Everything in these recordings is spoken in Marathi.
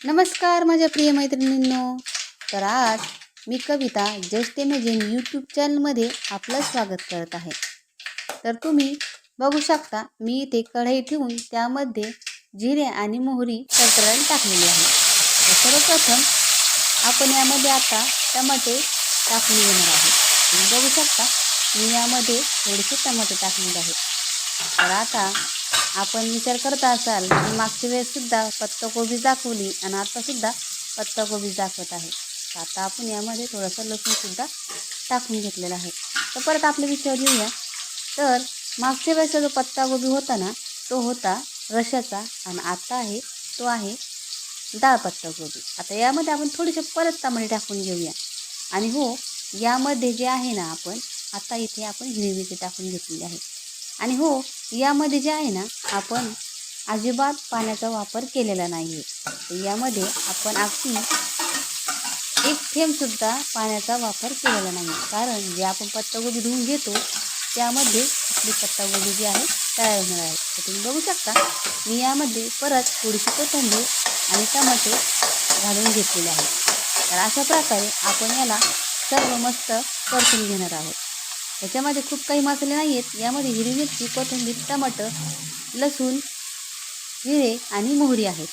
नमस्कार माझ्या प्रिय मैत्रिणींनो. तर आज मी कविता जस्ट इमेजिन यूट्यूब चॅनलमध्ये आपलं स्वागत करत आहे. तर तुम्ही बघू शकता मी इथे कढई ठेवून त्यामध्ये जिरे आणि मोहरी तडतडायला टाकलेली आहे. तर सर्वप्रथम आपण यामध्ये आता टमाटे टाकून घेणार आहोत. तुम्ही बघू शकता मी यामध्ये थोडेसे टमाटे टाकलेले आहेत. तर आता आपण विचार करत असाल की मागच्या वेळेससुद्धा पत्ताकोबी दाखवली आणि आतासुद्धा पत्ताकोबी दाखवत आहे. तर आता आपण यामध्ये थोडंसं लसूणसुद्धा टाकून घेतलेला आहे. तर परत आपल्या विषयावर येऊया. तर मागच्या वेळेसचा जो पत्ताकोबी होता ना तो होता रशाचा आणि आता आहे तो आहे डाळ पत्ताकोबी. आता यामध्ये आपण थोडेसे परत टमाटे टाकून घेऊया. आणि हो, यामध्ये जे आहे ना आपण आता इथे आपण हिरवी मिरची टाकून घेतलेली आहे. आणि हो, यामध्ये जे आहे ना आपण अजिबात पाण्याचा वापर केलेला नाही आहे. तर यामध्ये आपण अगदी एक थेंबसुद्धा पाण्याचा वापर केलेला नाही. कारण जे आपण पत्ताकोबी धुवून घेतो त्यामध्ये आपली पत्ताकोबी जी आहे तयार होणार आहे. तर तुम्ही बघू शकता मी यामध्ये परत थोडीशी कोथिंबीर आणि टमाटे घालून घेतलेले आहे. तर अशा प्रकारे आपण याला सर्व मस्त परतून घेणार आहोत. याच्यामध्ये खूप काही मसाले नाही आहेत. यामध्ये हिरवी मिरची, कोथिंबीर, टमाटर, लसूण, जिरे आणि मोहरी आहेत.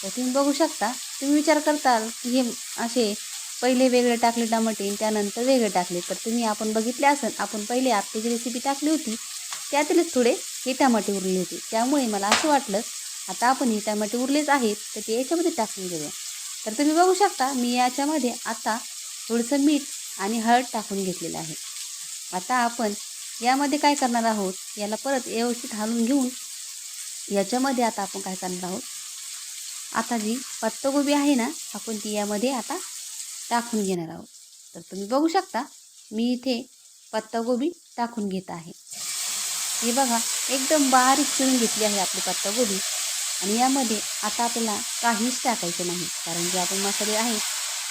तर तुम्ही बघू शकता. तुम्ही विचार करताल की हे असे पहिले वेगळे टाकले टमाटे त्यानंतर वेगळे टाकले. तर तुम्ही आपण बघितले असेल आपण पहिले आपली रेसिपी टाकली होती त्यातीलच थोडे हे टमाटे उरले होते. त्यामुळे मला असं वाटलं आता आपण हे टमाटे उरलेच आहेत तर ते याच्यामध्ये टाकून घेऊया. तर तुम्ही बघू शकता मी याच्यामध्ये आता थोडंसं मीठ आणि हळद टाकून घेतलेलं आहे. आता आपण यामध्ये काय करणार आहोत याला परत व्यवस्थित हलवून घेऊन याच्यामध्ये आता आपण काय करणार आहोत आता जी पत्ताकोबी आहे ना आपण ती यामध्ये आता टाकून घेणार आहोत. तर तुम्ही बघू शकता मी इथे पत्ताकोबी टाकून घेत आहे. हे बघा एकदम बारीक चिरून घेतली आहे आपली पत्ताकोबी. आणि यामध्ये आता आपल्याला काहीच टाकायचं नाही कारण जे आपण मसाले आहे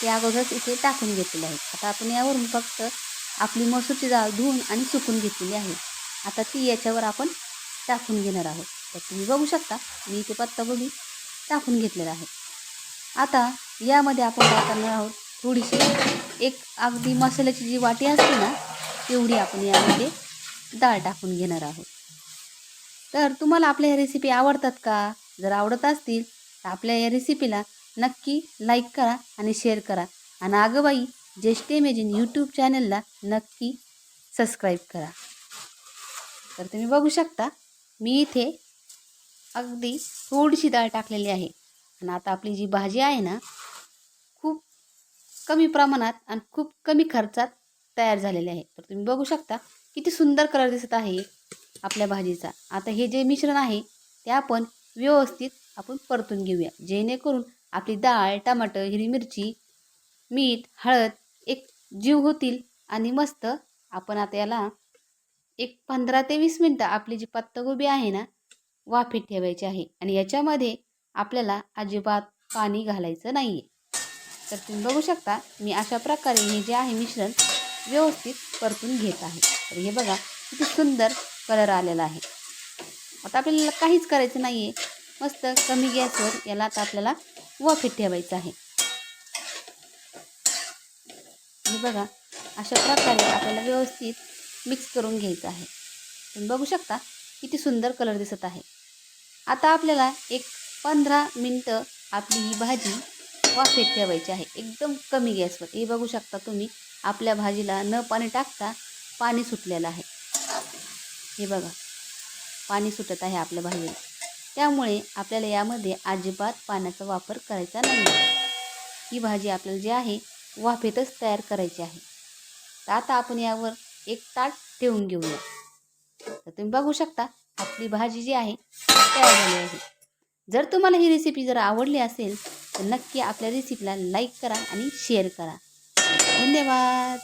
ते अगोदरच इथे टाकून घेतलेले आहेत. आता आपण यावरून फक्त आपली मसूरची डाळ धुवून आणि सुकून घेतलेली आहे. आता ती याच्यावर आपण टाकून घेणार आहोत. तर तुम्ही बघू शकता मी इथे पत्ताकोबी टाकून घेतलेला आहे. आता यामध्ये आपण काय करणार आहोत थोडीशी एक अगदी मसाल्याची जी वाटी असते ना तेवढी आपण यामध्ये डाळ टाकून घेणार आहोत. तर तुम्हाला आपल्या ह्या रेसिपी आवडतात का? जर आवडत असतील तर आपल्या या रेसिपीला नक्की लाईक करा आणि शेअर करा. आणि अगं बाई जस्ट इमेजिन यूट्यूब चॅनलला नक्की सबस्क्राईब करा. तर तुम्ही बघू शकता मी इथे अगदी थोडीशी डाळ टाकलेली आहे. आणि आता आपली जी भाजी आहे ना खूप कमी प्रमाणात आणि खूप कमी खर्चात तयार झालेली आहे. तर तुम्ही बघू शकता किती सुंदर कलर दिसत आहे आपल्या भाजीचा. आता हे जे मिश्रण आहे ते आपण व्यवस्थित आपण परतून घेऊया जेणेकरून आपली डाळ, टमाटर, हिरवी मिरची, मीठ, हळद एक जीव होतील. आणि मस्त आपण आता याला एक 15 ते 20 मिनटं आपली जी पत्ताकोबी आहे ना वाफेत ठेवायची आहे. आणि याच्यामध्ये आपल्याला अजिबात पाणी घालायचं नाही आहे. तर तुम्ही बघू शकता मी अशा प्रकारे हे जे आहे मिश्रण व्यवस्थित परतून घेत आहे. तर हे बघा किती सुंदर कलर आलेला आहे. आता आपल्याला काहीच करायचं नाही आहे. मस्त कमी गॅसवर याला आता आपल्याला वाफेत ठेवायचं आहे. हे बघा अशा प्रकारे आपल्याला व्यवस्थित मिक्स करून घ्यायचं आहे. तुम्ही बघू शकता किती सुंदर कलर दिसत आहे. आता आपल्याला एक 15 मिनटं आपली ही भाजी वाफेत ठेवायची आहे एकदम कमी गॅसवर. हे बघू शकता तुम्ही आपल्या भाजीला न पाणी टाकता पाणी सुटलेलं आहे. हे बघा पाणी सुटत आहे आपल्या भाजीला. त्यामुळे आपल्याला यामध्ये अजिबात पाण्याचा वापर करायचा नाही. ही भाजी आपल्याला जी आहे वाफेतच तयार करायची आहे. तर आता आपण यावर एक ताट ठेवून घेऊया. तर तुम्ही बघू शकता आपली भाजी जी आहे तयार झाली आहे. जर तुम्हाला ही रेसिपी जर आवडली असेल तर नक्की आपल्या रेसिपीला लाईक करा आणि शेअर करा. धन्यवाद.